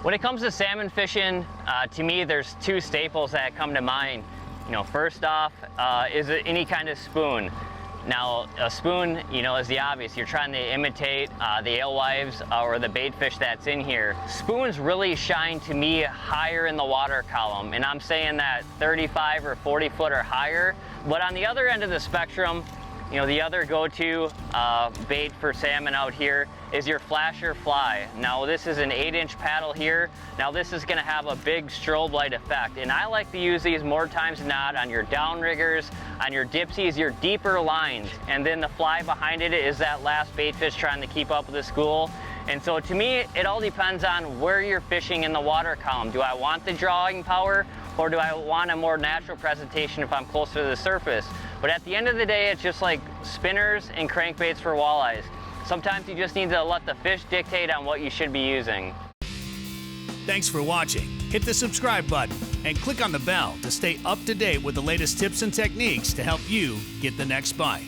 When it comes to salmon fishing, to me, there's two staples that come to mind. First off, is it any kind of spoon. Now, a spoon, is the obvious. You're trying to imitate the alewives or the bait fish that's in here. Spoons really shine to me higher in the water column, and I'm saying that 35 or 40 foot or higher. But on the other end of the spectrum, the other go-to bait for salmon out here is your flasher fly. Now this is an 8-inch paddle here. Now this is gonna have a big strobe light effect, and I like to use these more times than not on your downriggers, on your dipsies, your deeper lines, and then the fly behind it is that last bait fish trying to keep up with the school. And so to me, it all depends on where you're fishing in the water column. Do I want the drawing power, or do I want a more natural presentation if I'm closer to the surface? But at the end of the day, it's just like spinners and crankbaits for walleyes. Sometimes you just need to let the fish dictate on what you should be using. Thanks for watching. Hit the subscribe button and click on the bell to stay up to date with the latest tips and techniques to help you get the next bite.